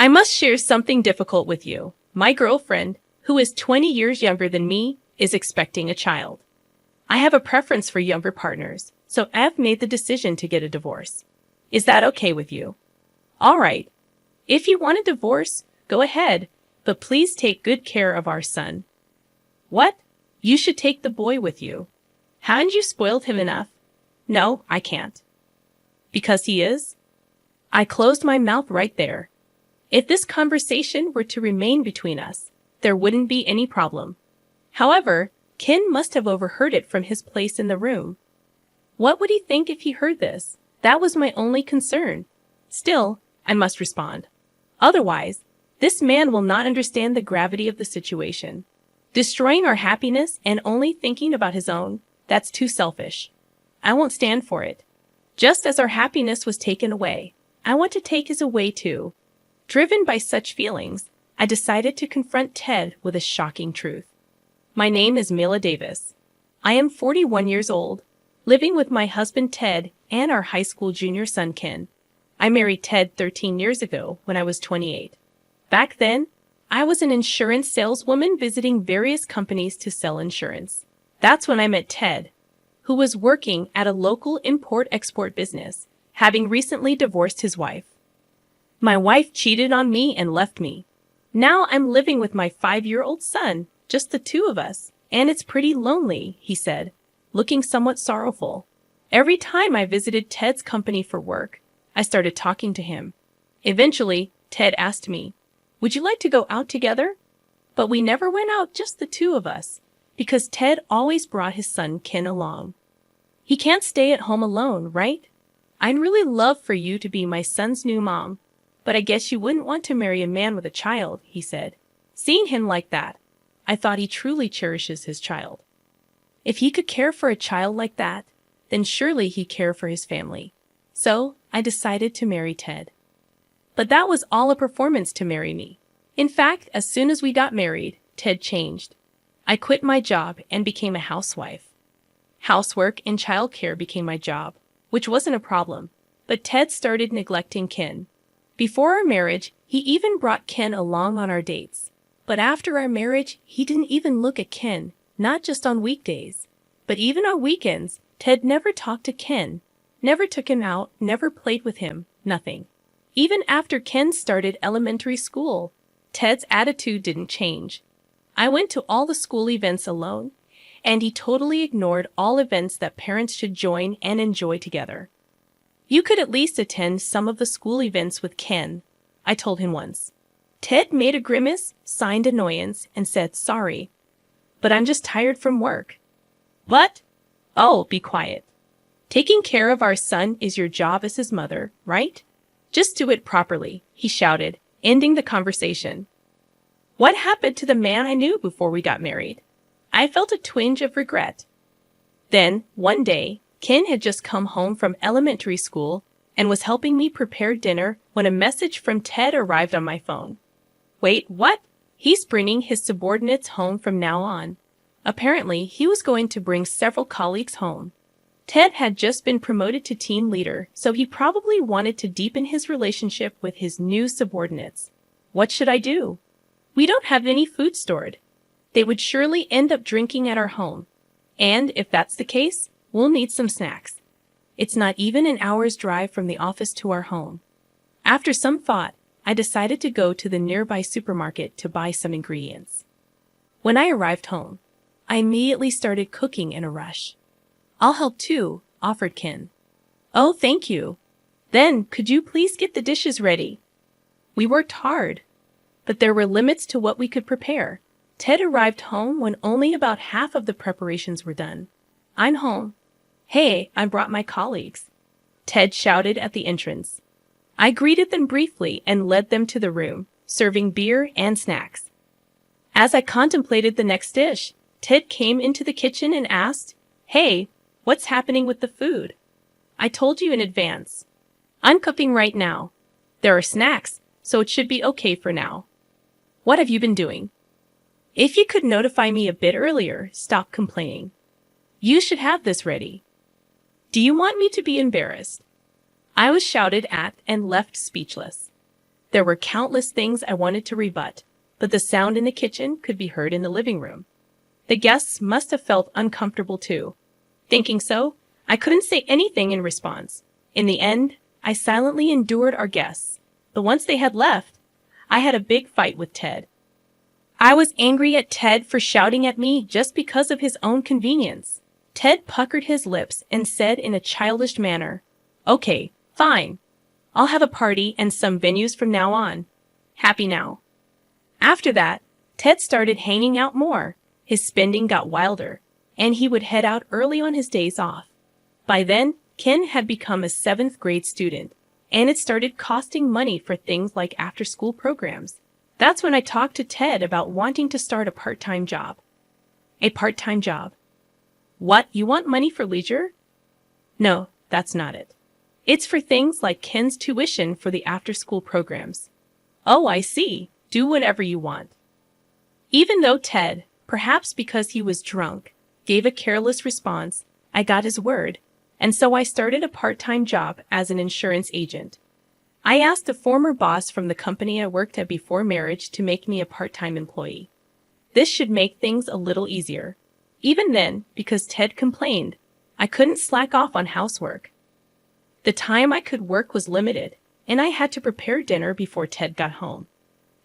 I must share something difficult with you. My girlfriend, who is 20 years younger than me, is expecting a child. I have a preference for younger partners, so I've made the decision to get a divorce. Is that okay with you? All right. If you want a divorce, go ahead, but please take good care of our son. What? You should take the boy with you. Haven't you spoiled him enough? No, I can't. Because he is? I closed my mouth right there. If this conversation were to remain between us, there wouldn't be any problem. However, Ken must have overheard it from his place in the room. What would he think if he heard this? That was my only concern. Still, I must respond. Otherwise, this man will not understand the gravity of the situation. Destroying our happiness and only thinking about his own, that's too selfish. I won't stand for it. Just as our happiness was taken away, I want to take his away too. Driven by such feelings, I decided to confront Ted with a shocking truth. My name is Mila Davis. I am 41 years old, living with my husband Ted and our high school junior son Ken. I married Ted 13 years ago when I was 28. Back then, I was an insurance saleswoman visiting various companies to sell insurance. That's when I met Ted, who was working at a local import-export business, having recently divorced his wife. My wife cheated on me and left me. Now I'm living with my 5-year-old son, just the two of us, and it's pretty lonely, he said, looking somewhat sorrowful. Every time I visited Ted's company for work, I started talking to him. Eventually, Ted asked me, "Would you like to go out together?" But we never went out, just the two of us, because Ted always brought his son Ken along. He can't stay at home alone, right? I'd really love for you to be my son's new mom, but I guess you wouldn't want to marry a man with a child, he said. Seeing him like that, I thought he truly cherishes his child. If he could care for a child like that, then surely he'd care for his family. So I decided to marry Ted. But that was all a performance to marry me. In fact, as soon as we got married, Ted changed. I quit my job and became a housewife. Housework and childcare became my job, which wasn't a problem, but Ted started neglecting Ken. Before our marriage, he even brought Ken along on our dates. But after our marriage, he didn't even look at Ken, not just on weekdays, but even on weekends. Ted never talked to Ken, never took him out, never played with him, nothing. Even after Ken started elementary school, Ted's attitude didn't change. I went to all the school events alone, and he totally ignored all events that parents should join and enjoy together. You could at least attend some of the school events with Ken, I told him once. Ted made a grimace, signed annoyance, and said sorry. But I'm just tired from work. What? Oh, be quiet. Taking care of our son is your job as his mother, right? Just do it properly, he shouted, ending the conversation. What happened to the man I knew before we got married? I felt a twinge of regret. Then, one day, Ken had just come home from elementary school and was helping me prepare dinner when a message from Ted arrived on my phone. Wait, what? He's bringing his subordinates home from now on. Apparently, he was going to bring several colleagues home. Ted had just been promoted to team leader, so he probably wanted to deepen his relationship with his new subordinates. What should I do? We don't have any food stored. They would surely end up drinking at our home. And if that's the case, we'll need some snacks. It's not even an hour's drive from the office to our home. After some thought, I decided to go to the nearby supermarket to buy some ingredients. When I arrived home, I immediately started cooking in a rush. I'll help too, offered Ken. Oh, thank you. Then, could you please get the dishes ready? We worked hard, but there were limits to what we could prepare. Ted arrived home when only about half of the preparations were done. I'm home. Hey, I brought my colleagues, Ted shouted at the entrance. I greeted them briefly and led them to the room, serving beer and snacks. As I contemplated the next dish, Ted came into the kitchen and asked, Hey, what's happening with the food? I told you in advance. I'm cooking right now. There are snacks, so it should be okay for now. What have you been doing? If you could notify me a bit earlier, stop complaining. You should have this ready. Do you want me to be embarrassed? I was shouted at and left speechless. There were countless things I wanted to rebut, but the sound in the kitchen could be heard in the living room. The guests must have felt uncomfortable too. Thinking so, I couldn't say anything in response. In the end, I silently endured our guests. But once they had left, I had a big fight with Ted. I was angry at Ted for shouting at me just because of his own convenience. Ted puckered his lips and said in a childish manner, "Okay, fine. I'll have a party and some venues from now on. Happy now." After that, Ted started hanging out more. His spending got wilder, and he would head out early on his days off. By then, Ken had become a 7th grade student, and it started costing money for things like after-school programs. That's when I talked to Ted about wanting to start a part-time job. A part-time job. What, you want money for leisure? No, that's not it. It's for things like Ken's tuition for the after-school programs. Oh, I see. Do whatever you want. Even though Ted, perhaps because he was drunk, gave a careless response, I got his word, and so I started a part-time job as an insurance agent. I asked a former boss from the company I worked at before marriage to make me a part-time employee. This should make things a little easier. Even then, because Ted complained, I couldn't slack off on housework. The time I could work was limited, and I had to prepare dinner before Ted got home.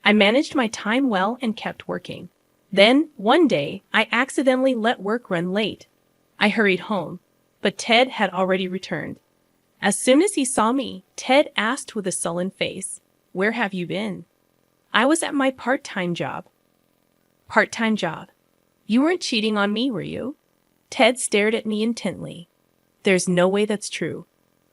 I managed my time well and kept working. Then, one day, I accidentally let work run late. I hurried home, but Ted had already returned. As soon as he saw me, Ted asked with a sullen face, "Where have you been?" "I was at my part-time job." "Part-time job? You weren't cheating on me, were you?" Ted stared at me intently. "There's no way that's true."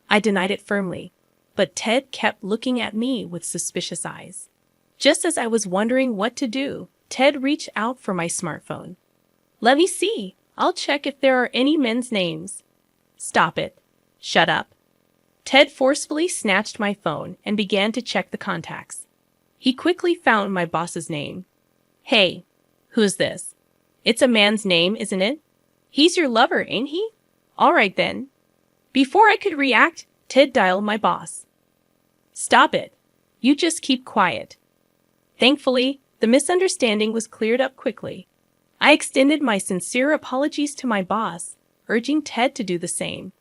I denied it firmly, but Ted kept looking at me with suspicious eyes. Just as I was wondering what to do, Ted reached out for my smartphone. "Let me see. I'll check if there are any men's names." "Stop it. Shut up." Ted forcefully snatched my phone and began to check the contacts. He quickly found my boss's name. "Hey, who's this? It's a man's name, isn't it? He's your lover, ain't he? All right then." Before I could react, Ted dialed my boss. "Stop it. You just keep quiet." Thankfully, the misunderstanding was cleared up quickly. I extended my sincere apologies to my boss, urging Ted to do the same.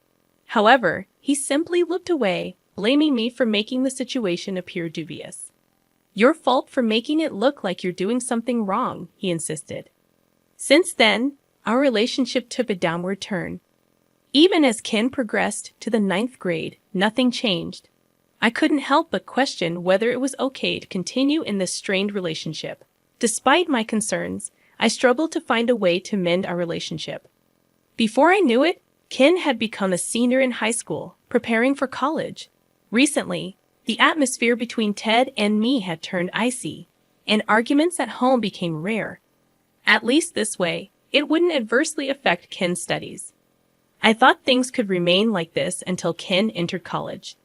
However, he simply looked away, blaming me for making the situation appear dubious. "Your fault for making it look like you're doing something wrong," he insisted. Since then, our relationship took a downward turn. Even as Ken progressed to the 9th grade, nothing changed. I couldn't help but question whether it was okay to continue in this strained relationship. Despite my concerns, I struggled to find a way to mend our relationship. Before I knew it, Ken had become a senior in high school, preparing for college. Recently, the atmosphere between Ted and me had turned icy, and arguments at home became rare. At least this way, it wouldn't adversely affect Ken's studies. I thought things could remain like this until Ken entered college.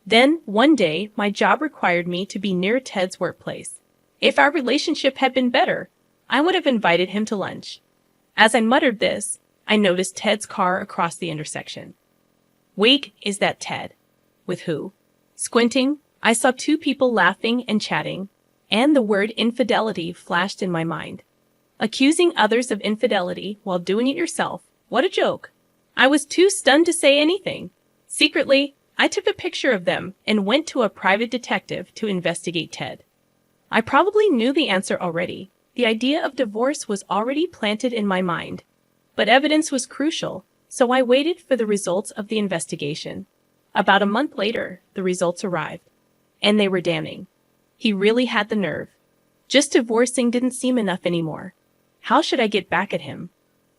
Then, one day, my job required me to be near Ted's workplace. If our relationship had been better, I would have invited him to lunch. As I muttered this, I noticed Ted's car across the intersection. Wait, is that Ted? With who? Squinting, I saw 2 people laughing and chatting, and the word infidelity flashed in my mind. Accusing others of infidelity while doing it yourself, what a joke. I was too stunned to say anything. Secretly, I took a picture of them and went to a private detective to investigate Ted. I probably knew the answer already. The idea of divorce was already planted in my mind. But evidence was crucial, so I waited for the results of the investigation. About a month later, the results arrived. And they were damning. He really had the nerve. Just divorcing didn't seem enough anymore. How should I get back at him?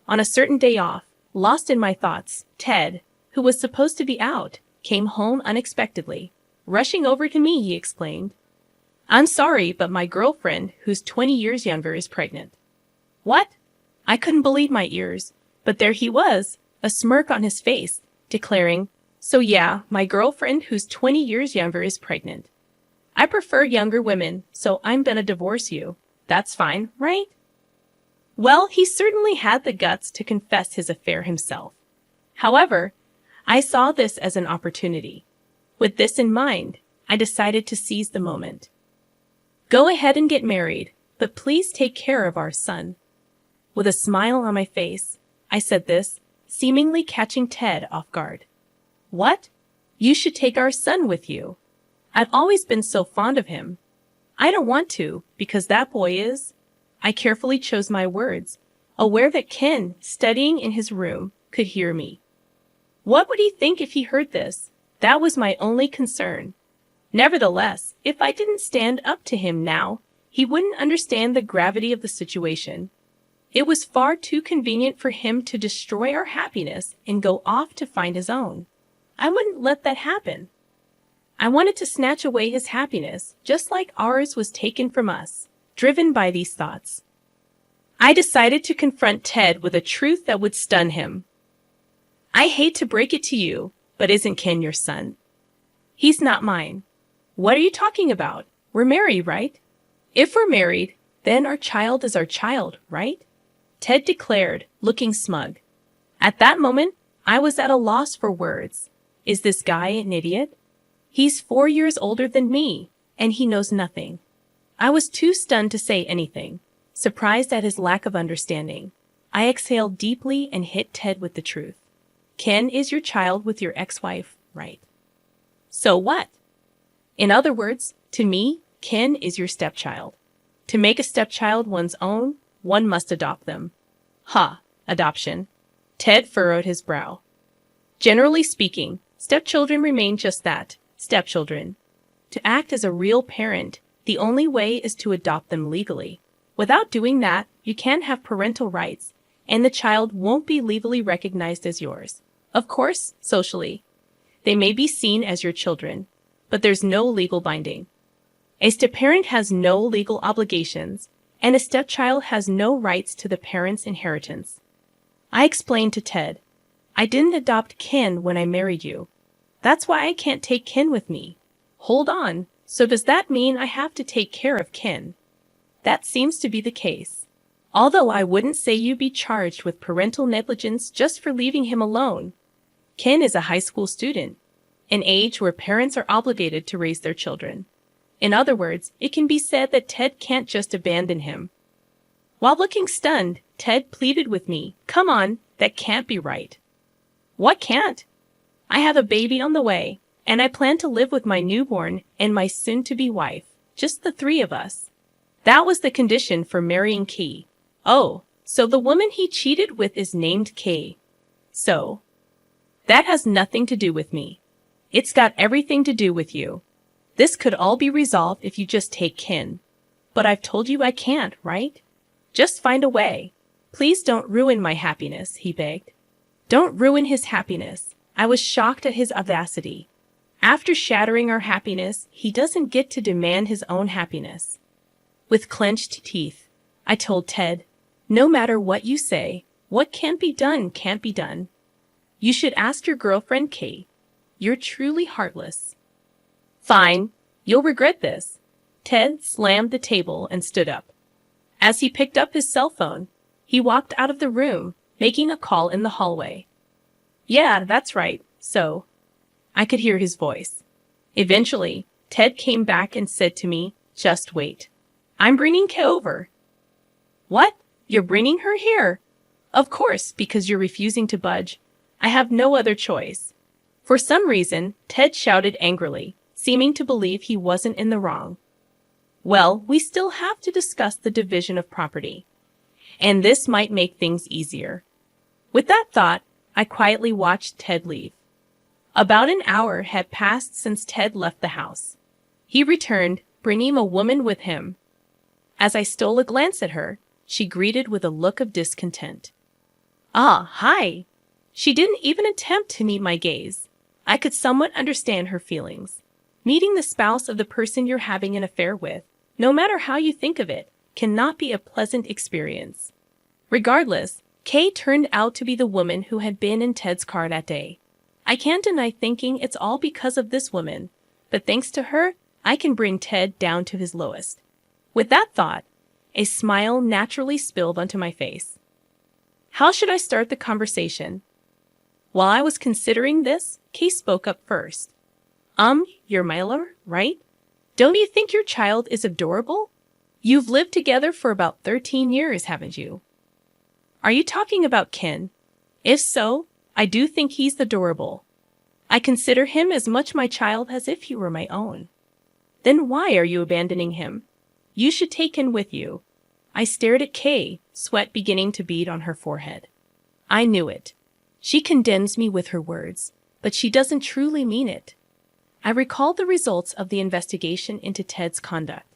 On a certain day off, lost in my thoughts, Ted, who was supposed to be out, came home unexpectedly. Rushing over to me, he exclaimed, "I'm sorry, but my girlfriend, who's 20 years younger, is pregnant." What? I couldn't believe my ears, but there he was, a smirk on his face, declaring, "So yeah, my girlfriend, who's 20 years younger, is pregnant. I prefer younger women, so I'm gonna divorce you. That's fine, right?" Well, he certainly had the guts to confess his affair himself. However, I saw this as an opportunity. With this in mind, I decided to seize the moment. Go ahead and get married, but please take care of our son. With a smile on my face, I said this, seemingly catching Ted off guard. What? You should take our son with you. I've always been so fond of him. I don't want to, because that boy is... I carefully chose my words, aware that Ken, studying in his room, could hear me. What would he think if he heard this? That was my only concern. Nevertheless, if I didn't stand up to him now, he wouldn't understand the gravity of the situation. It was far too convenient for him to destroy our happiness and go off to find his own. I wouldn't let that happen. I wanted to snatch away his happiness, just like ours was taken from us, driven by these thoughts. I decided to confront Ted with a truth that would stun him. I hate to break it to you, but isn't Ken your son? He's not mine. What are you talking about? We're married, right? If we're married, then our child is our child, right? Ted declared, looking smug. At that moment, I was at a loss for words. Is this guy an idiot? He's 4 years older than me, and he knows nothing. I was too stunned to say anything, surprised at his lack of understanding. I exhaled deeply and hit Ted with the truth. Ken is your child with your ex-wife, right? So what? In other words, to me, Ken is your stepchild. To make a stepchild one's own, one must adopt them. Ha, adoption. Ted furrowed his brow. Generally speaking, stepchildren remain just that, stepchildren. To act as a real parent, the only way is to adopt them legally. Without doing that, you can't have parental rights, and the child won't be legally recognized as yours. Of course, socially. They may be seen as your children, but there's no legal binding. A step-parent has no legal obligations, and a stepchild has no rights to the parent's inheritance. I explained to Ted, I didn't adopt Ken when I married you. That's why I can't take Ken with me. Hold on, so does that mean I have to take care of Ken? That seems to be the case. Although I wouldn't say you be charged with parental negligence just for leaving him alone. Ken is a high school student, an age where parents are obligated to raise their children. In other words, it can be said that Ted can't just abandon him. While looking stunned, Ted pleaded with me, come on, that can't be right. What can't? I have a baby on the way, and I plan to live with my newborn and my soon-to-be wife, just the three of us. That was the condition for marrying Kay. Oh, so the woman he cheated with is named Kay. So, that has nothing to do with me. It's got everything to do with you. This could all be resolved if you just take Ken. But I've told you I can't, right? Just find a way. Please don't ruin my happiness, he begged. Don't ruin his happiness. I was shocked at his audacity. After shattering our happiness, he doesn't get to demand his own happiness. With clenched teeth, I told Ted, no matter what you say, what can't be done can't be done. You should ask your girlfriend Kay. You're truly heartless. Fine, you'll regret this. Ted slammed the table and stood up. As he picked up his cell phone, he walked out of the room, making a call in the hallway. Yeah, that's right, so. I could hear his voice. Eventually, Ted came back and said to me, just wait. I'm bringing Kay over. What? You're bringing her here? Of course, because you're refusing to budge. I have no other choice. For some reason, Ted shouted angrily, seeming to believe he wasn't in the wrong. Well, we still have to discuss the division of property. And this might make things easier. With that thought, I quietly watched Ted leave. About an hour had passed since Ted left the house. He returned, bringing a woman with him. As I stole a glance at her, she greeted with a look of discontent. Ah, hi! She didn't even attempt to meet my gaze. I could somewhat understand her feelings. Meeting the spouse of the person you're having an affair with, no matter how you think of it, cannot be a pleasant experience. Regardless, Kay turned out to be the woman who had been in Ted's car that day. I can't deny thinking it's all because of this woman, but thanks to her, I can bring Ted down to his lowest. With that thought, a smile naturally spilled onto my face. How should I start the conversation? While I was considering this, Kay spoke up first. You're Myler, right? Don't you think your child is adorable? You've lived together for about 13 years, haven't you? Are you talking about Ken? If so, I do think he's adorable. I consider him as much my child as if he were my own. Then why are you abandoning him? You should take him with you. I stared at Kay, sweat beginning to bead on her forehead. I knew it. She condemns me with her words, but she doesn't truly mean it. I recalled the results of the investigation into Ted's conduct.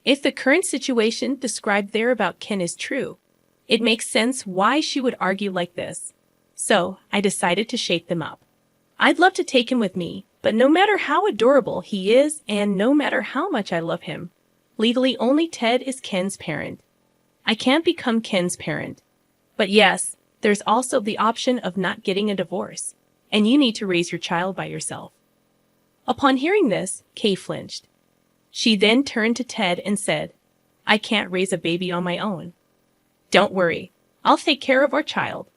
If the current situation described there about Ken is true, it makes sense why she would argue like this. So, I decided to shake them up. I'd love to take him with me, but no matter how adorable he is and no matter how much I love him, legally only Ted is Ken's parent. I can't become Ken's parent. But yes, there's also the option of not getting a divorce, and you need to raise your child by yourself. Upon hearing this, Kay flinched. She then turned to Ted and said, I can't raise a baby on my own. Don't worry, I'll take care of our child.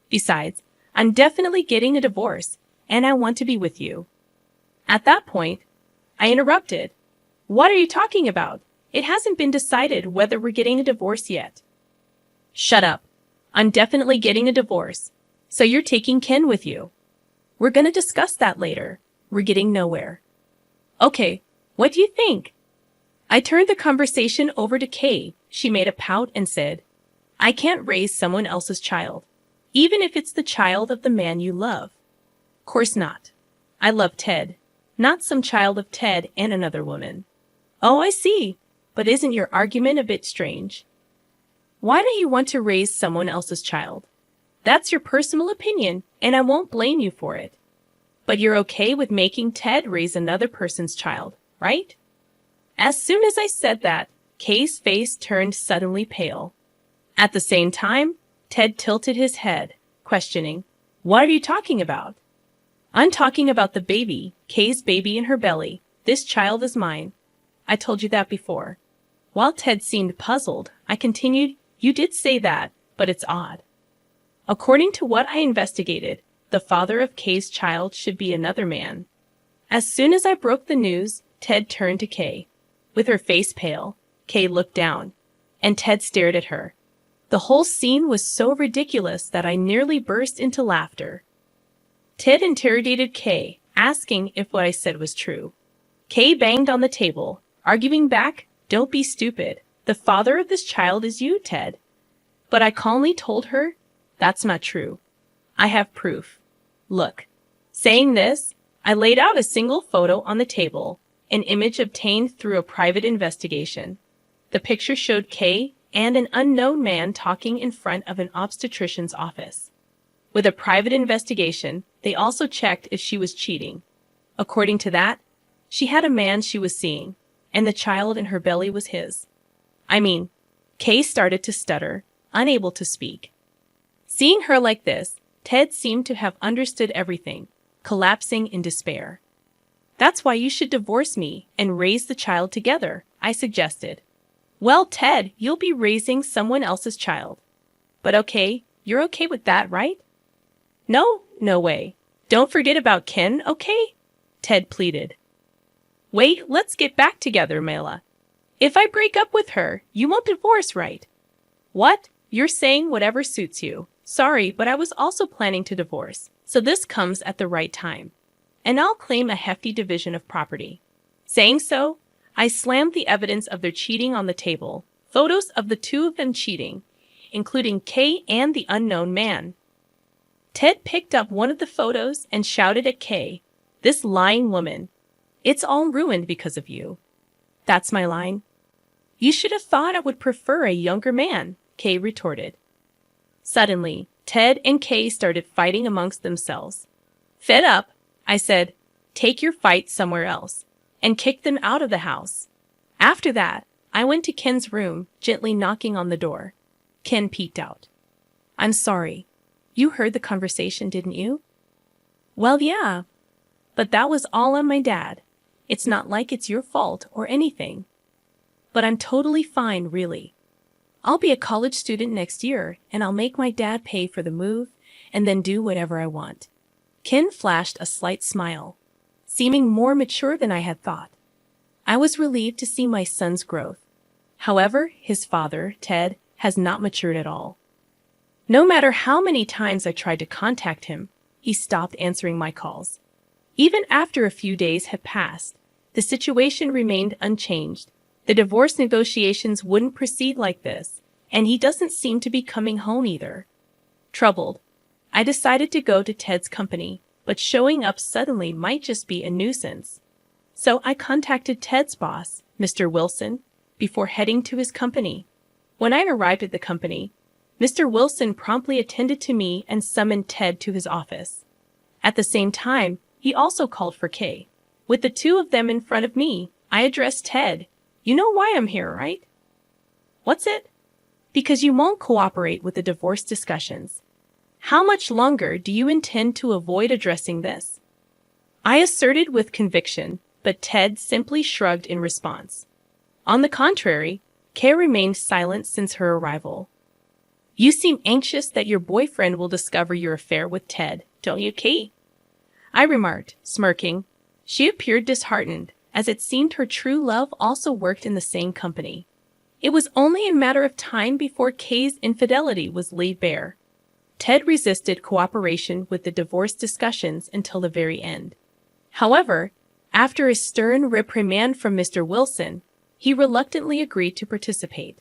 Besides, I'm definitely getting a divorce, and I want to be with you. At that point, I interrupted. What are you talking about? It hasn't been decided whether we're getting a divorce yet. Shut up. I'm definitely getting a divorce, so you're taking Ken with you. We're gonna discuss that later. We're getting nowhere. Okay, what do you think? I turned the conversation over to Kay. She made a pout and said, I can't raise someone else's child, even if it's the child of the man you love. Course not. I love Ted, not some child of Ted and another woman. Oh, I see. But isn't your argument a bit strange? Why do you want to raise someone else's child? That's your personal opinion, and I won't blame you for it. But you're okay with making Ted raise another person's child, right? As soon as I said that, Kay's face turned suddenly pale. At the same time, Ted tilted his head, questioning, What are you talking about? I'm talking about the baby, Kay's baby in her belly. This child is mine. I told you that before. While Ted seemed puzzled, I continued, You did say that, but it's odd. According to what I investigated, the father of Kay's child should be another man. As soon as I broke the news, Ted turned to Kay. With her face pale, Kay looked down, and Ted stared at her. The whole scene was so ridiculous that I nearly burst into laughter. Ted interrogated Kay, asking if what I said was true. Kay banged on the table, arguing back, Don't be stupid. The father of this child is you, Ted. But I calmly told her, That's not true. I have proof. Look. Saying this, I laid out a single photo on the table, an image obtained through a private investigation. The picture showed Kay and an unknown man talking in front of an obstetrician's office. With a private investigation, they also checked if she was cheating. According to that, she had a man she was seeing, and the child in her belly was his. Kay started to stutter, unable to speak. Seeing her like this, Ted seemed to have understood everything, collapsing in despair. That's why you should divorce me and raise the child together, I suggested. Well, Ted, you'll be raising someone else's child. But okay, you're okay with that, right? No way. Don't forget about Ken, okay? Ted pleaded. Wait, let's get back together, Mela. If I break up with her, you won't divorce, right? What? You're saying whatever suits you. Sorry, but I was also planning to divorce, so this comes at the right time. And I'll claim a hefty division of property. Saying so, I slammed the evidence of their cheating on the table, photos of the two of them cheating, including Kay and the unknown man. Ted picked up one of the photos and shouted at Kay, This lying woman. It's all ruined because of you. That's my line. You should have thought I would prefer a younger man, Kay retorted. Suddenly, Ted and Kay started fighting amongst themselves. Fed up, I said, Take your fight somewhere else, and kicked them out of the house. After that, I went to Ken's room, gently knocking on the door. Ken peeked out. I'm sorry. You heard the conversation, didn't you? Well, yeah. But that was all on my dad. It's not like it's your fault or anything. But I'm totally fine, really. I'll be a college student next year, and I'll make my dad pay for the move and then do whatever I want. Ken flashed a slight smile, seeming more mature than I had thought. I was relieved to see my son's growth. However, his father, Ted, has not matured at all. No matter how many times I tried to contact him, he stopped answering my calls. Even after a few days had passed, the situation remained unchanged. The divorce negotiations wouldn't proceed like this, and he doesn't seem to be coming home either. Troubled, I decided to go to Ted's company, but showing up suddenly might just be a nuisance. So I contacted Ted's boss, Mr. Wilson, before heading to his company. When I arrived at the company, Mr. Wilson promptly attended to me and summoned Ted to his office. At the same time, he also called for Kay. With the two of them in front of me, I addressed Ted. "You know why I'm here, right?" "What's it?" "Because you won't cooperate with the divorce discussions. How much longer do you intend to avoid addressing this?" I asserted with conviction, but Ted simply shrugged in response. On the contrary, Kay remained silent since her arrival. "You seem anxious that your boyfriend will discover your affair with Ted, don't you, Kay?" I remarked, smirking. She appeared disheartened, as it seemed her true love also worked in the same company. It was only a matter of time before Kay's infidelity was laid bare. Ted resisted cooperation with the divorce discussions until the very end. However, after a stern reprimand from Mr. Wilson, he reluctantly agreed to participate.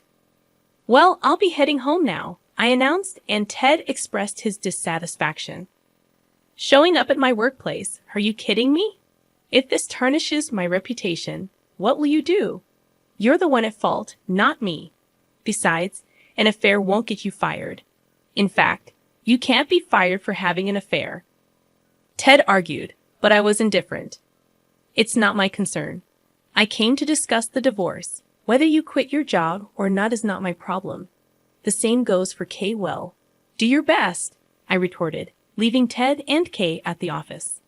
"Well, I'll be heading home now," I announced, and Ted expressed his dissatisfaction. "Showing up at my workplace? Are you kidding me? If this tarnishes my reputation, what will you do? You're the one at fault, not me. Besides, an affair won't get you fired. In fact, you can't be fired for having an affair." Ted argued, but I was indifferent. "It's not my concern. I came to discuss the divorce. Whether you quit your job or not is not my problem. The same goes for Kay. Well, do your best," I retorted, leaving Ted and Kay at the office.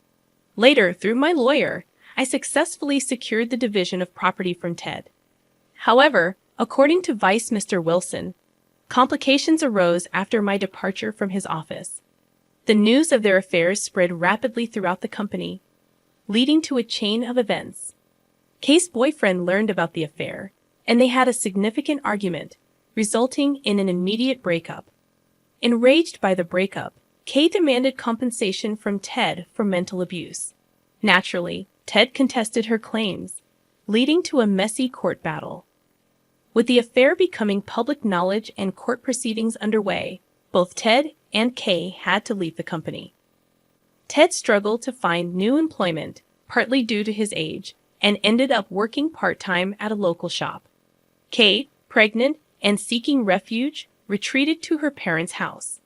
Later, through my lawyer, I successfully secured the division of property from Ted. However, according to Vice Mr. Wilson, complications arose after my departure from his office. The news of their affairs spread rapidly throughout the company, leading to a chain of events. Kay's boyfriend learned about the affair, and they had a significant argument, resulting in an immediate breakup. Enraged by the breakup, Kay demanded compensation from Ted for mental abuse. Naturally, Ted contested her claims, leading to a messy court battle. With the affair becoming public knowledge and court proceedings underway, both Ted and Kay had to leave the company. Ted struggled to find new employment, partly due to his age, and ended up working part-time at a local shop. Kay, pregnant and seeking refuge, retreated to her parents' house.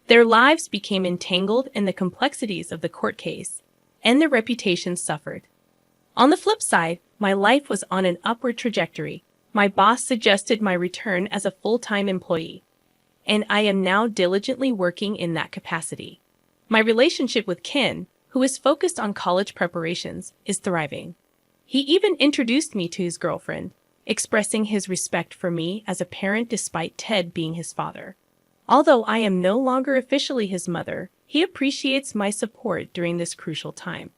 Their lives became entangled in the complexities of the court case, and their reputations suffered. On the flip side, my life was on an upward trajectory. My boss suggested my return as a full-time employee, and I am now diligently working in that capacity. My relationship with Ken, who is focused on college preparations, is thriving. He even introduced me to his girlfriend, expressing his respect for me as a parent despite Ted being his father. Although I am no longer officially his mother, he appreciates my support during this crucial time.